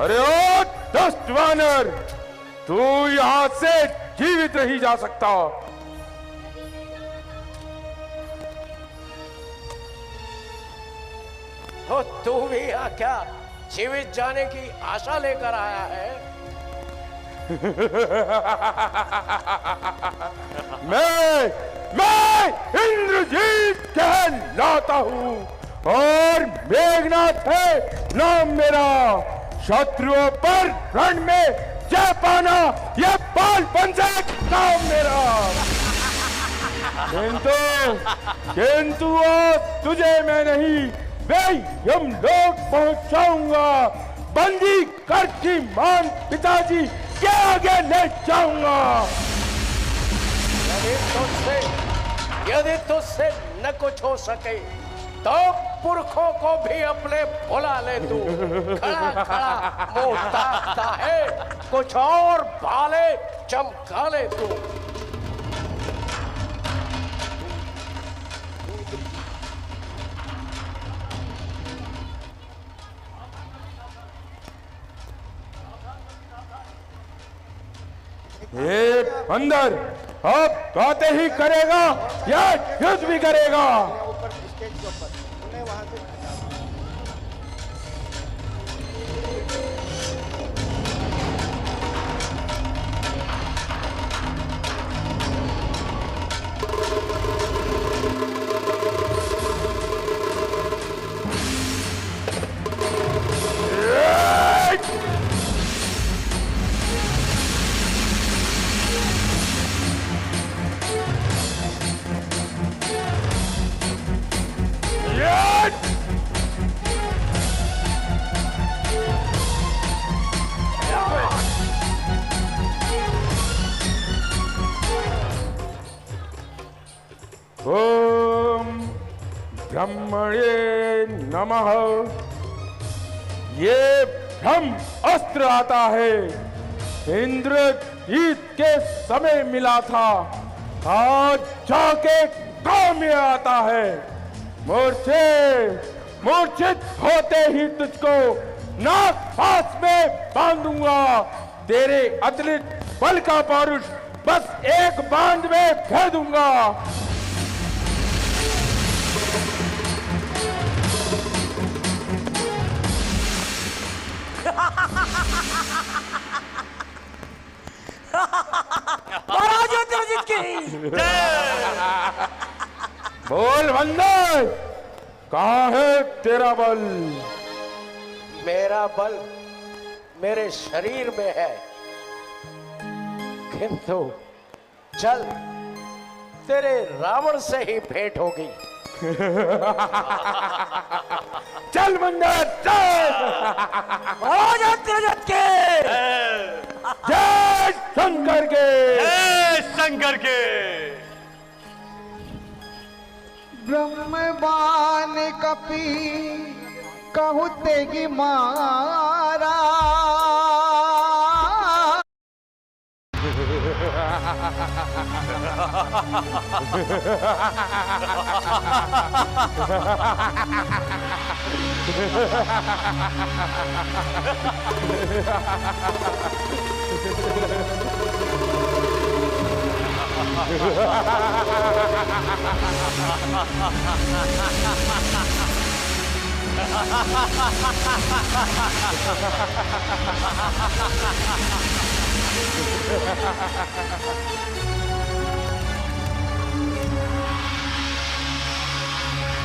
अरे ओ दुष्ट वानर, तू यहां से जीवित नहीं जा सकता। तो तू भी यहाँ क्या जीवित जाने की आशा लेकर आया है? मैं इंद्रजीत कहलाता हूँ और मेघनाथ है नाम मेरा। शत्रुओं पर रण में जय पाना यह बालपन से काम मेरा। किंतु तुझे मैं नहीं, मैं यमलोक पहुंचाऊंगा। बंदी करके मान पिताजी के आगे ले जाऊंगा। यदि तुझसे न कुछ हो सके तो पुरखों को भी अपने बुला ले। तू खड़ा खड़ा मुंह ताकता है, कुछ और भाले चमका ले तू। ये अंदर अब बातें ही करेगा या युद्ध भी करेगा? ऊपर स्टेज के ऊपर उन्हें वहां से ओम ब्रह्मणे नमः। ये ब्रह्म अस्त्र आता है, इंद्रजीत के समय मिला था, आज जाके काम में आता है। मूर्छित होते ही तुझको नाग पास में बांधूंगा। तेरे अतुलित बल का पौरुष बस एक बांध में कह दूंगा। बोल बंदर, कहाँ है तेरा बल? मेरा बल मेरे शरीर में है, किंतु चल तेरे रावण से ही भेंट होगी। चल बंदर चल। जय शंकर के। जय शंकर के। ब्रह्मबान कपि कहु तेगी मारा।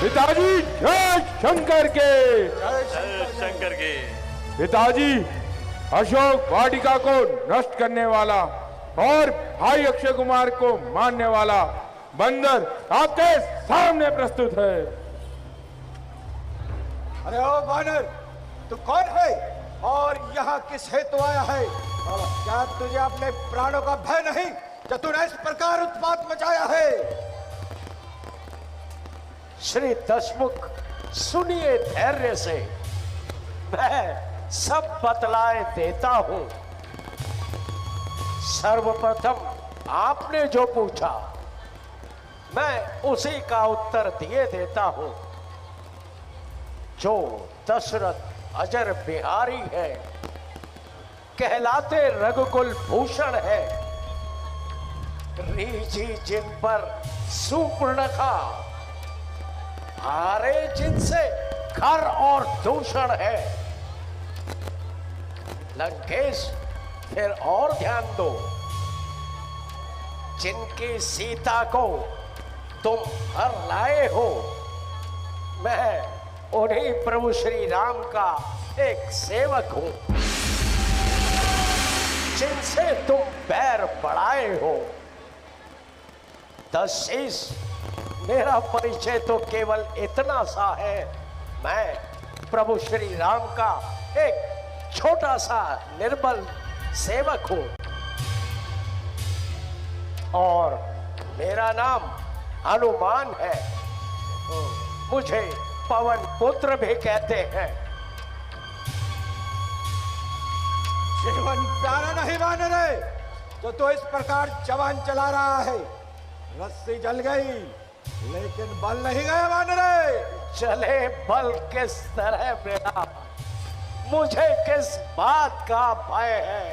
पिताजी जय शंकर के। जय शंकर के। पिताजी, अशोक वाटिका को नष्ट करने वाला और भाई अक्षय कुमार को मारने वाला बंदर आपके सामने प्रस्तुत है। अरे ओ वानर, तू कौन है और यहाँ किस हेतु आया है? क्या तुझे अपने प्राणों का भय नहीं जो तूने इस प्रकार उत्पात मचाया है? श्री दशमुख सुनिए धैर्य से, मैं सब बतलाए देता हूं। सर्वप्रथम आपने जो पूछा मैं उसी का उत्तर दिए देता हूं। जो दशरथ अजर बिहारी है, कहलाते रघुकुल भूषण है, रीझी जिन पर सुपर्णखा, हारे जिनसे खर और दूषण है। लंकेश फिर और ध्यान दो, जिनकी सीता को तुम हर लाए हो, मैं उन्हीं प्रभु श्री राम का एक सेवक हूं। जिनसे तुम बैर बढ़ाए हो, दशीष मेरा परिचय तो केवल इतना सा है, मैं प्रभु श्री राम का एक छोटा सा निर्बल सेवक हूं और मेरा नाम हनुमान है। मुझे पवन पुत्र भी कहते हैं। जीवन प्यारा नहीं मान रहे तो इस प्रकार जवान चला रहा है। रस्सी जल गई लेकिन बल नहीं गया मान रहे। चले बल किस तरह मेरा, मुझे किस बात का भय है।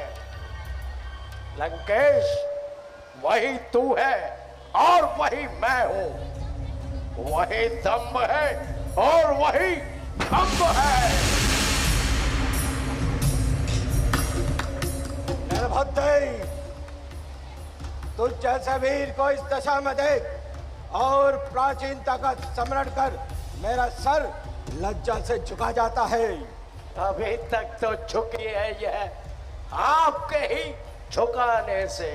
लंकेश वही तू है और वही मैं हूं, वही दम्भ है और वही खंभ है। निर्भद्र, तू जैसे वीर को इस दशा में देख और प्राचीनता का स्मरण कर मेरा सर लज्जा से झुका जाता है। अभी तक तो झुकी है यह आपके ही झुकाने से,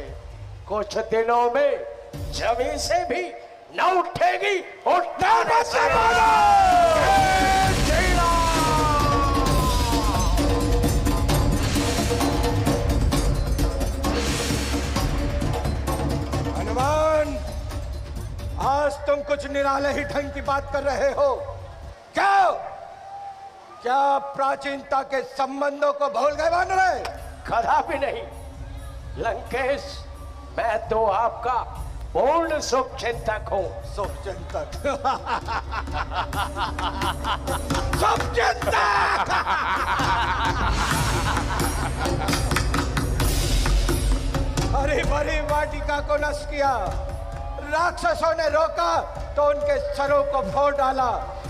कुछ दिनों में जमीन से भी न उठेगी। उठाने से हनुमान, आज तुम कुछ निराले ही ढंग की बात कर रहे हो। क्या प्राचीनता के संबंधों को भूल गए मान रहे? कदापि नहीं लंकेश, मैं तो आपका पूर्ण शुभ चिंतक हूं। शुभ चिंतक शुभ चिंतक। हरी भरी वाटिका को नष्ट किया, राक्षसों ने रोका तो उनके सरों को फोड़ डाला,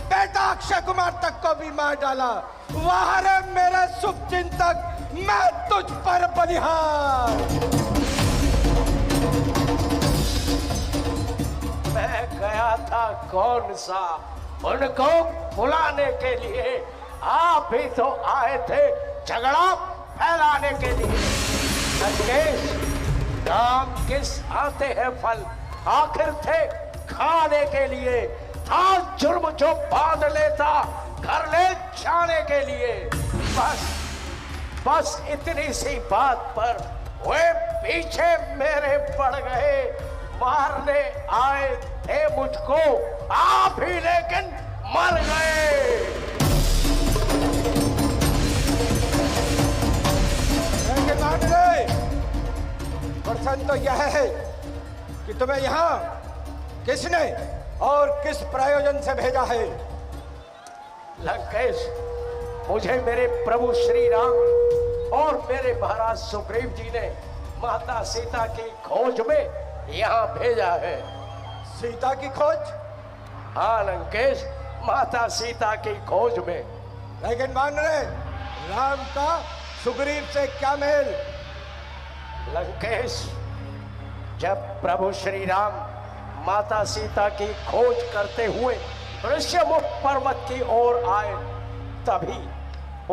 बेटा अक्षय कुमार तक को भी मार डाला। वाह रे मेरे शुभ चिंतक, मैं तुझ पर बलिहार। मैं गया था कौन सा उनको बुलाने के लिए, आप भी तो आए थे झगड़ा फैलाने के लिए। लंकेश, काम किस आते हैं फल, आखिर थे खाने के लिए, था जुर्म जो बांध लेता घर ले जाने के लिए। बस इतनी सी बात पर वे पीछे मेरे पड़ गए, मारने आए थे मुझको, आप ही लेकिन मर गए। प्रश्न तो यह है कि तुम्हें यहाँ किसने और किस प्रयोजन से भेजा है? लंकेश, मुझे मेरे प्रभु श्री राम और मेरे महाराज सुग्रीव जी ने माता सीता की खोज में यहाँ भेजा है। सीता की खोज? हाँ लंकेश, माता सीता की खोज में। लेकिन मान रहे, राम का सुग्रीव से क्या मेल? लंकेश, जब प्रभु श्री राम माता सीता की खोज करते हुए ऋष्यमुख पर्वत की ओर आए, तभी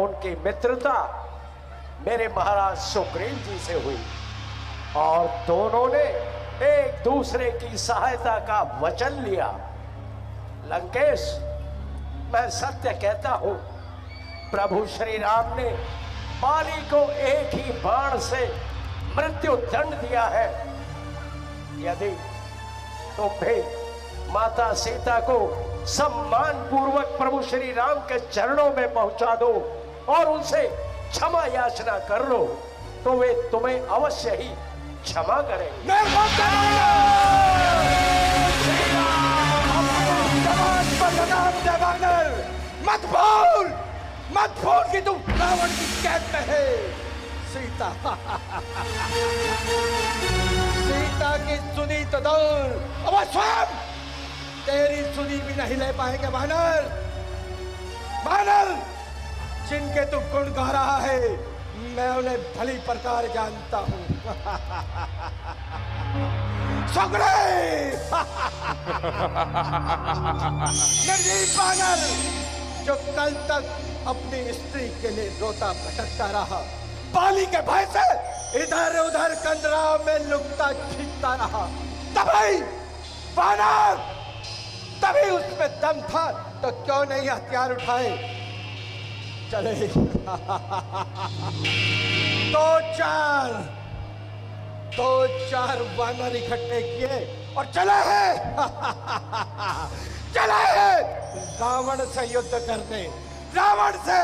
उनकी मित्रता मेरे महाराज सुग्रीव जी से हुई और दोनों ने एक दूसरे की सहायता का वचन लिया। लंकेश, मैं सत्य कहता हूं, प्रभु श्री राम ने बाली को एक ही बाण से मृत्यु दंड दिया है। यदि तुम भी माता सीता को सम्मान पूर्वक प्रभु श्री राम के चरणों में पहुंचा दो और उनसे क्षमा याचना कर लो, तो वे तुम्हें अवश्य ही क्षमा करेंगे। मत भूल कि तू रावण की कैद में है। सीता सीता की सुनी तो दूर, अब स्वयं तेरी सुनी भी नहीं ले पाएंगे। वानर वानर, जिनके तू गुण गा रहा है, मैं उन्हें भली प्रकार जानता हूं। सगड़े निर्जीव वानर, जो कल तक अपनी स्त्री के लिए रोता भटकता रहा, बाली के भय से इधर उधर कंदराव में लुकता छिपता रहा, तभी वानर, तभी उसमें दम था, तो क्यों नहीं हथियार उठाए? चले दो चार वानर इकट्ठे किए और चले हैं चले हैं रावण से युद्ध करने, रावण से।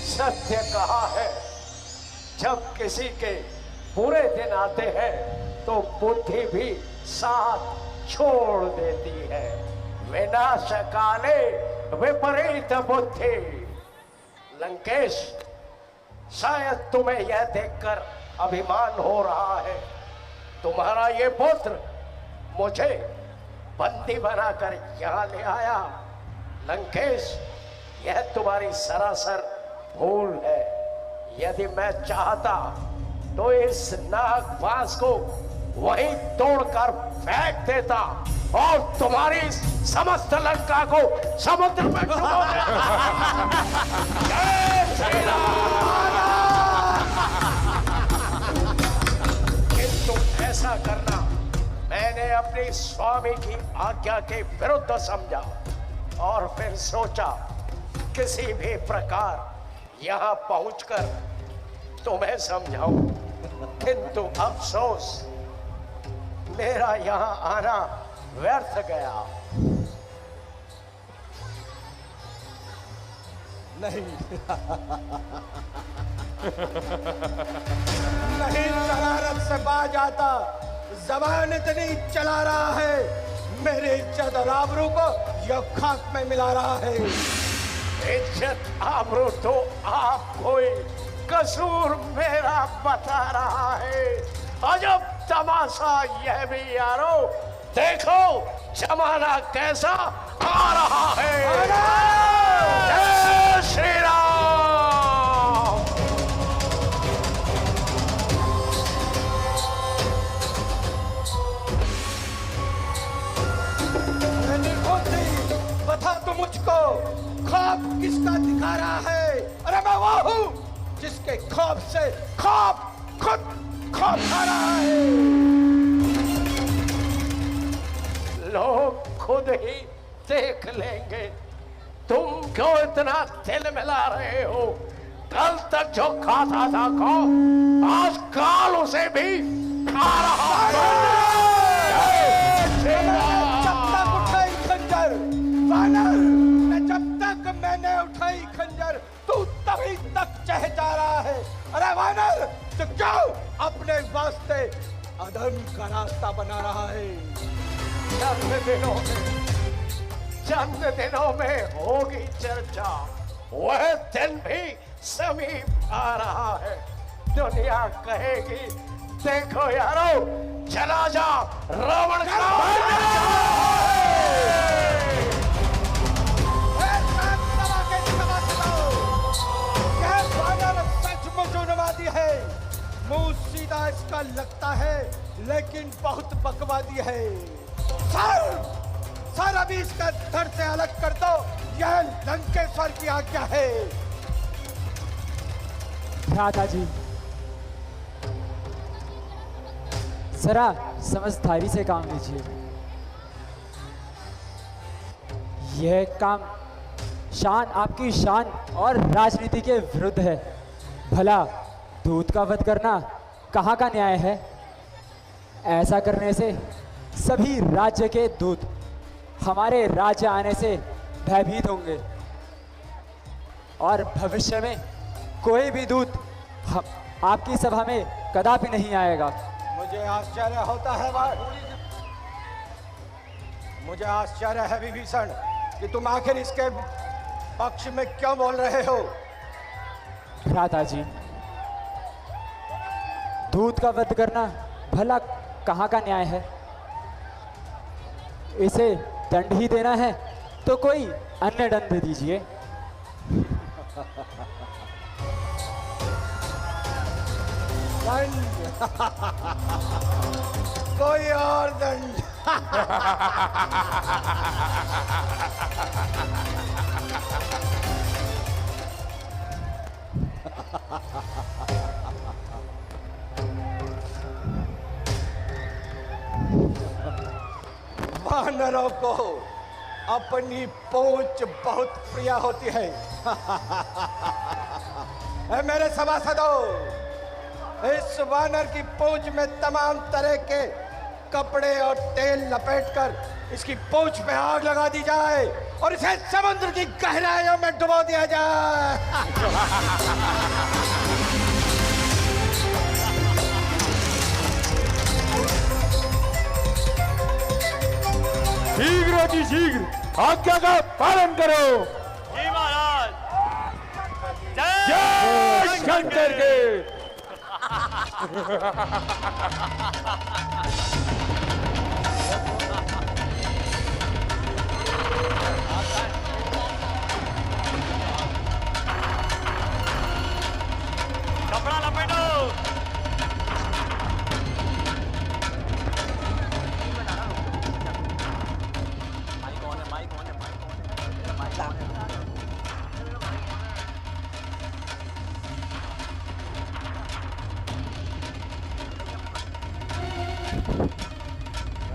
सत्य कहा है, जब किसी के बुरे दिन आते हैं तो बुद्धि भी साथ छोड़ देती है। विनाश काले विपरीत बुद्धि। लंकेश, शायद तुम्हें यह देखकर अभिमान हो रहा है, तुम्हारा ये पुत्र मुझे बंदी बनाकर यहां ले आया। लंकेश, यह तुम्हारी सरासर भूल है। यदि मैं चाहता तो इस नागपाश को वहीं तोड़कर फेंक देता और तुम्हारी समस्त लंका को समुद्र में डुबो देता। जय श्री राम। किंतु ऐसा करना मैंने अपने स्वामी की आज्ञा के विरुद्ध समझा और फिर सोचा किसी भी प्रकार यहां पहुंचकर तुम्हें समझाऊं, किंतु अफसोस, मेरा यहां आना व्यर्थ गया। नहीं नहीं, शरारत से बाज आता, जबान इतनी चला रहा है, मेरे इज्जत और आबरू को यह खाक में मिला रहा है। इज्जत आबरू तो आप कोई, कसूर मेरा बता रहा है। अजब तमाशा यह भी यारो, देखो जमाना कैसा आ रहा है। जय श्री राम। बता तू मुझको, ख्वाब किसका दिखा रहा है? अरे मैं वो हूं जिसके ख्वाब से ख्वाब खुद ख्वाब खा रहा है। लोग खुद ही देख लेंगे। तुम क्यों इतना दिल मिला रहे हो? कल तक जो खाता था खाओ, आज काल उसे भी खा रहा है। जब तक उठाई खंजर वानर, जब तक मैंने उठाई खंजर, तू तभी तक चह जा रहा है। अरे वानर, तो क्यों अपने वास्ते अधर्म का रास्ता बना रहा है? जन्मदिनों में होगी चर्चा, वह दिन भी समीप आ रहा है। दुनिया कहेगी, देखो यारो, चला जा रावण का। है मुंह सीधा इसका लगता है, लेकिन बहुत बकवादी है। सर अभी इसका धड़ से अलग कर दो, यह लंकेश्वर की आज्ञा है। भ्राताजी, जरा समझदारी से काम लीजिए। यह काम शान आपकी शान और राजनीति के विरुद्ध है। भला दूत का वध करना कहाँ का न्याय है? ऐसा करने से सभी राज्य के दूत हमारे राज्य आने से भयभीत होंगे और भविष्य में कोई भी दूत आपकी सभा में कदापि नहीं आएगा। मुझे आश्चर्य होता है मुझे आश्चर्य है विभीषण कि तुम आखिर इसके पक्ष में क्यों बोल रहे हो? भ्राता जी, दूत का वध करना भला कहाँ का न्याय है? इसे दंड ही देना है तो कोई अन्य दंड दे दीजिए। दंड कोई और दंड। वानरों को अपनी पूंछ बहुत प्रिय होती है। ऐ मेरे सभासदों, इस वानर की पूंछ में तमाम तरह के कपड़े और तेल लपेटकर इसकी पूंछ में आग लगा दी जाए और इसे समुद्र की गहराइयों में डुबो दिया जाए। शीघ्र अति शीघ्र आज्ञा का पालन करो। जी महाराज। जय शंकर के। कपड़ा लपेटो।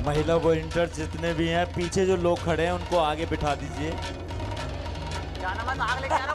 महिला वॉलंटियर जितने भी हैं, पीछे जो लोग खड़े हैं उनको आगे बिठा दीजिए। जाना मत, आग लेके जाना।